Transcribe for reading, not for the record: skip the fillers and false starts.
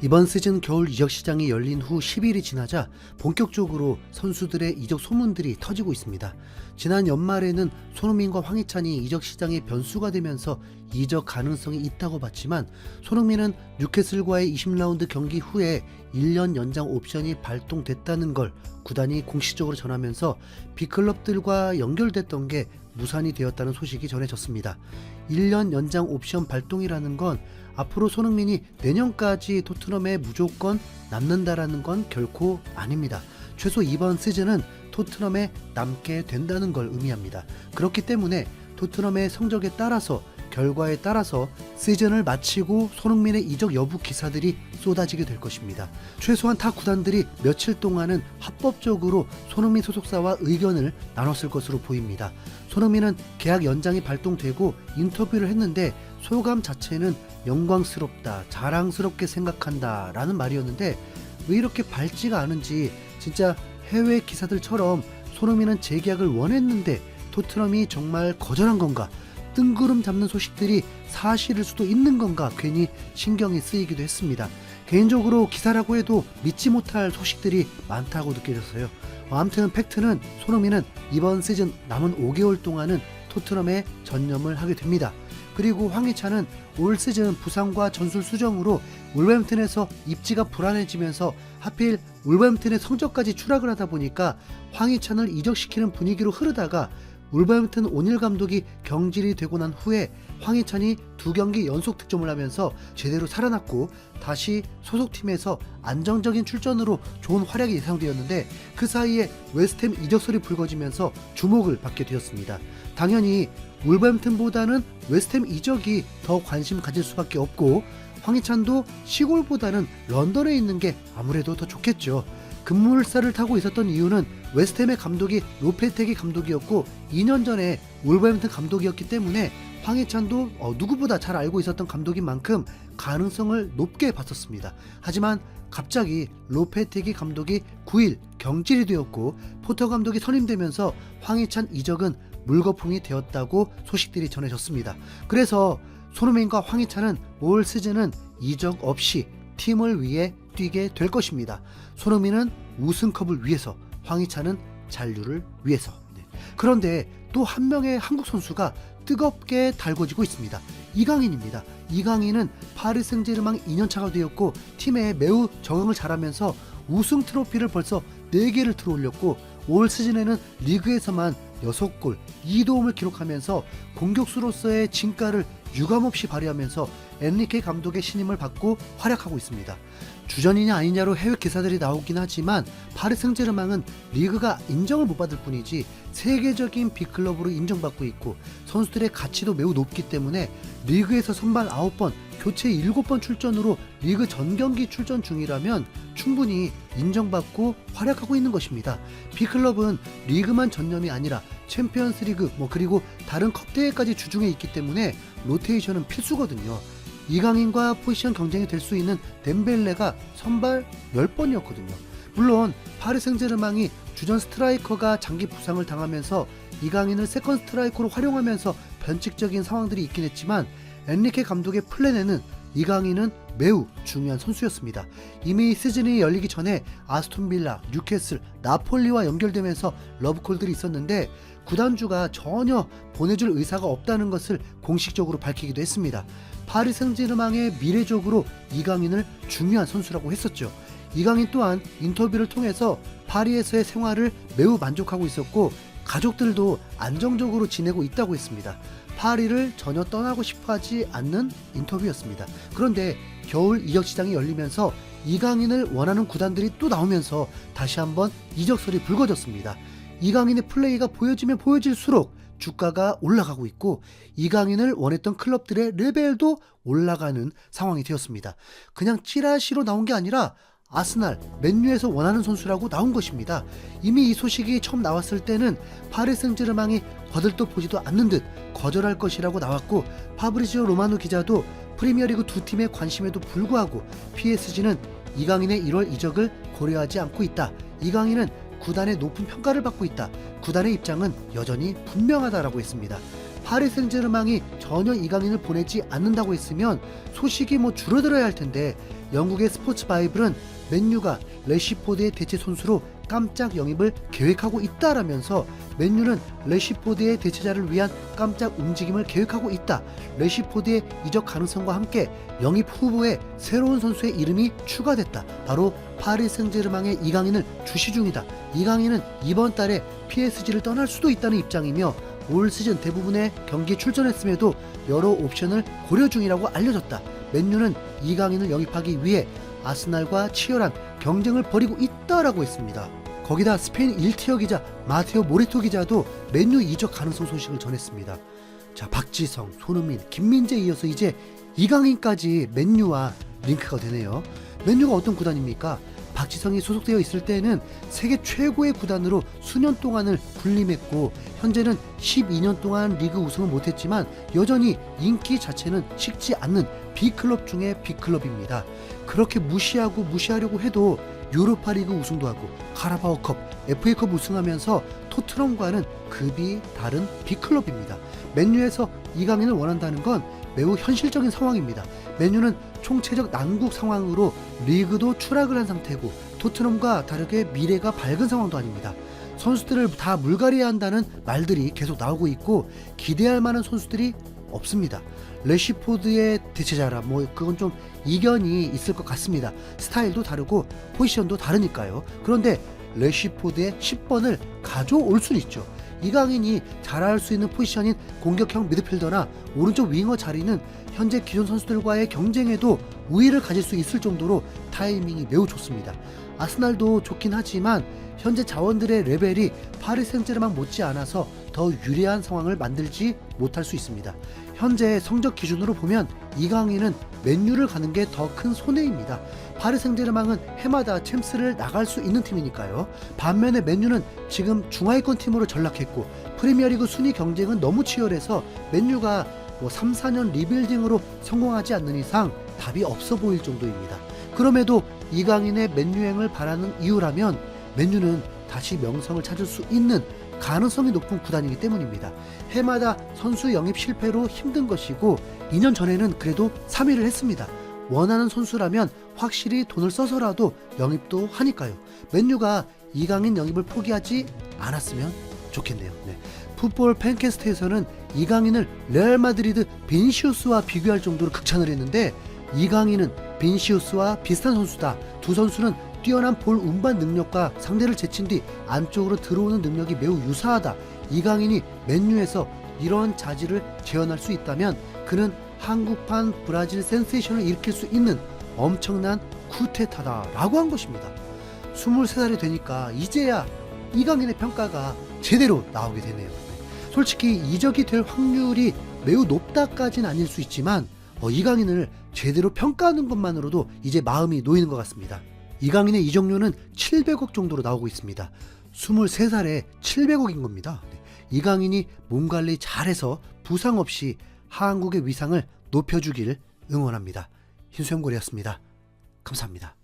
이번 시즌 겨울 이적 시장이 열린 후 10일이 지나자 본격적으로 선수들의 이적 소문들이 터지고 있습니다. 지난 연말에는 손흥민과 황희찬이 이적 시장의 변수가 되면서 이적 가능성이 있다고 봤지만, 손흥민은 뉴캐슬과의 20라운드 경기 후에 1년 연장 옵션이 발동됐다는 걸 구단이 공식적으로 전하면서 빅클럽들과 연결됐던 게 무산이 되었다는 소식이 전해졌습니다. 1년 연장 옵션 발동이라는 건 앞으로 손흥민이 내년까지 토트넘에 무조건 남는다라는 건 결코 아닙니다. 최소 이번 시즌은 토트넘에 남게 된다는 걸 의미합니다. 그렇기 때문에 토트넘의 성적에 따라서, 결과에 따라서 시즌을 마치고 손흥민의 이적 여부 기사들이 쏟아지게 될 것입니다. 최소한 타 구단들이 며칠 동안은 합법적으로 손흥민 소속사와 의견을 나눴을 것으로 보입니다. 손흥민은 계약 연장이 발동되고 인터뷰를 했는데 소감 자체는 영광스럽다, 자랑스럽게 생각한다 라는 말이었는데, 왜 이렇게 밝지가 않은지, 진짜 해외 기사들처럼 손흥민은 재계약을 원했는데 토트넘이 정말 거절한 건가, 뜬구름 잡는 소식들이 사실일 수도 있는 건가 괜히 신경이 쓰이기도 했습니다. 개인적으로 기사라고 해도 믿지 못할 소식들이 많다고 느껴졌어요. 아무튼 팩트는 손흥민은 이번 시즌 남은 5개월 동안은 토트넘에 전념을 하게 됩니다. 그리고 황희찬은 올 시즌 부상과 전술 수정으로 울버햄튼에서 입지가 불안해지면서 하필 울버햄튼의 성적까지 추락을 하다 보니까 황희찬을 이적시키는 분위기로 흐르다가 울버햄튼 오닐 감독이 경질이 되고 난 후에 황희찬이 2경기 연속 득점을 하면서 제대로 살아났고, 다시 소속팀에서 안정적인 출전으로 좋은 활약이 예상되었는데, 그 사이에 웨스트햄 이적설이 불거지면서 주목을 받게 되었습니다. 당연히 울버햄튼보다는 웨스트햄 이적이 더 관심 가질 수밖에 없고, 황희찬도 시골보다는 런던에 있는 게 아무래도 더 좋겠죠. 급물살을 타고 있었던 이유는 웨스트햄의 감독이 로페테기 감독이었고 2년 전에 울버햄튼 감독이었기 때문에 황희찬도 누구보다 잘 알고 있었던 감독인 만큼 가능성을 높게 봤었습니다. 하지만 갑자기 로페테기 감독이 9일 경질이 되었고 포터 감독이 선임되면서 황희찬 이적은 물거품이 되었다고 소식들이 전해졌습니다. 그래서 손흥민과 황희찬은 올 시즌은 이적 없이 팀을 위해 뛰게 될 것입니다. 손흥민은 우승컵을 위해서, 황희찬은 잔류를 위해서. 그런데 또 한 명의 한국 선수가 뜨겁게 달궈지고 있습니다. 이강인입니다. 이강인은 파리 생제르맹 2년차가 되었고 팀에 매우 적응을 잘하면서 우승 트로피를 벌써 4개를 들어올렸고, 올 시즌에는 리그에서만 6골 2도움을 기록하면서 공격수로서의 진가를 유감없이 발휘하면서 엔리케 감독의 신임을 받고 활약하고 있습니다. 주전이냐 아니냐로 해외 기사들이 나오긴 하지만 파리 생제르맹은 리그가 인정을 못 받을 뿐이지 세계적인 빅클럽으로 인정받고 있고 선수들의 가치도 매우 높기 때문에 리그에서 선발 9번, 교체 7번 출전으로 리그 전 경기 출전 중이라면 충분히 인정받고 활약하고 있는 것입니다. 빅클럽은 리그만 전념이 아니라 챔피언스 리그 그리고 다른 컵 대회까지 주중에 있기 때문에 로테이션은 필수거든요. 이강인과 포지션 경쟁이 될 수 있는 덴벨레가 선발 10번이었거든요. 물론 파리 생제르맹이 주전 스트라이커가 장기 부상을 당하면서 이강인을 세컨 스트라이커로 활용하면서 변칙적인 상황들이 있긴 했지만 엔리케 감독의 플랜에는 이강인은 매우 중요한 선수였습니다. 이미 시즌이 열리기 전에 아스톤빌라, 뉴캐슬, 나폴리와 연결되면서 러브콜들이 있었는데 구단주가 전혀 보내줄 의사가 없다는 것을 공식적으로 밝히기도 했습니다. 파리 생제르맹의 미래적으로 이강인을 중요한 선수라고 했었죠. 이강인 또한 인터뷰를 통해서 파리에서의 생활을 매우 만족하고 있었고 가족들도 안정적으로 지내고 있다고 했습니다. 파리를 전혀 떠나고 싶어하지 않는 인터뷰였습니다. 그런데 겨울 이적 시장이 열리면서 이강인을 원하는 구단들이 또 나오면서 다시 한번 이적설이 불거졌습니다. 이강인의 플레이가 보여지면 보여질수록 주가가 올라가고 있고 이강인을 원했던 클럽들의 레벨도 올라가는 상황이 되었습니다. 그냥 찌라시로 나온 게 아니라 아스날, 맨유에서 원하는 선수라고 나온 것입니다. 이미 이 소식이 처음 나왔을 때는 파리 생제르맹이 거들떠 보지도 않는 듯 거절할 것이라고 나왔고 파브리지오 로마노 기자도 프리미어리그 두 팀의 관심에도 불구하고 PSG는 이강인의 1월 이적을 고려하지 않고 있다. 이강인은 구단의 높은 평가를 받고 있다. 구단의 입장은 여전히 분명하다라고 했습니다. 파리 생제르맹이 전혀 이강인을 보내지 않는다고 했으면 소식이 줄어들어야 할 텐데, 영국의 스포츠 바이블은 맨유가 래시포드의 대체 선수로 깜짝 영입을 계획하고 있다라면서 맨유는 래시포드의 대체자를 위한 깜짝 움직임을 계획하고 있다. 래시포드의 이적 가능성과 함께 영입 후보에 새로운 선수의 이름이 추가됐다. 바로 파리 생제르맹의 이강인을 주시 중이다. 이강인은 이번 달에 PSG를 떠날 수도 있다는 입장이며 올 시즌 대부분의 경기에 출전했음에도 여러 옵션을 고려 중이라고 알려졌다. 맨유는 이강인을 영입하기 위해 아스날과 치열한 경쟁을 벌이고 있다라고 했습니다. 거기다 스페인 1티어 기자 마테오 모레토 기자도 맨유 이적 가능성 소식을 전했습니다. 자, 박지성, 손흥민, 김민재에 이어서 이제 이강인까지 맨유와 링크가 되네요. 맨유가 어떤 구단입니까? 박지성이 소속되어 있을 때는 세계 최고의 구단으로 수년 동안을 군림했고, 현재는 12년 동안 리그 우승을 못했지만 여전히 인기 자체는 식지 않는 B클럽 중에 B클럽입니다. 그렇게 무시하려고 해도 유로파리그 우승도 하고 카라바오컵, FA컵 우승하면서 토트넘과는 급이 다른 B클럽입니다. 맨유에서 이강인을 원한다는 건 매우 현실적인 상황입니다. 맨유는 총체적 난국 상황으로 리그도 추락을 한 상태고 토트넘과 다르게 미래가 밝은 상황도 아닙니다. 선수들을 다 물갈이해야 한다는 말들이 계속 나오고 있고 기대할 만한 선수들이 없습니다. 래시포드의 대체자라 그건 좀 이견이 있을 것 같습니다. 스타일도 다르고 포지션도 다르니까요. 그런데 래시포드의 10번을 가져올 수는 있죠. 이강인이 잘할 수 있는 포지션인 공격형 미드필더나 오른쪽 윙어 자리는 현재 기존 선수들과의 경쟁에도 우위를 가질 수 있을 정도로 타이밍이 매우 좋습니다. 아스날도 좋긴 하지만 현재 자원들의 레벨이 파리 생제르맹 못지않아서 더 유리한 상황을 만들지 못할 수 있습니다. 현재 성적 기준으로 보면 이강인은 맨유를 가는 게 더 큰 손해입니다. 파리 생제르맹은 해마다 챔스를 나갈 수 있는 팀이니까요. 반면에 맨유는 지금 중하위권 팀으로 전락했고 프리미어리그 순위 경쟁은 너무 치열해서 맨유가 3, 4년 리빌딩으로 성공하지 않는 이상 답이 없어 보일 정도입니다. 그럼에도 이강인의 맨유행을 바라는 이유라면 맨유는 다시 명성을 찾을 수 있는 가능성이 높은 구단이기 때문입니다. 해마다 선수 영입 실패로 힘든 것이고 2년 전에는 그래도 3위를 했습니다. 원하는 선수라면 확실히 돈을 써서라도 영입도 하니까요. 맨유가 이강인 영입을 포기하지 않았으면 좋겠네요. 풋볼 팬캐스트에서는 이강인을 레알 마드리드 비니시우스와 비교할 정도로 극찬을 했는데, 이강인은 비니시우스와 비슷한 선수다. 두 선수는 뛰어난 볼 운반 능력과 상대를 제친 뒤 안쪽으로 들어오는 능력이 매우 유사하다. 이강인이 맨유에서 이런 자질을 재현할 수 있다면 그는 한국판 브라질 센세이션을 일으킬 수 있는 엄청난 쿠데타다라고 한 것입니다. 23살이 되니까 이제야 이강인의 평가가 제대로 나오게 되네요. 솔직히 이적이 될 확률이 매우 높다까지는 아닐 수 있지만 이강인을 제대로 평가하는 것만으로도 이제 마음이 놓이는 것 같습니다. 이강인의 이적료는 700억 정도로 나오고 있습니다. 23살에 700억인 겁니다. 이강인이 몸 관리 잘해서 부상 없이 한국의 위상을 높여주길 응원합니다. 흰수염고리였습니다. 감사합니다.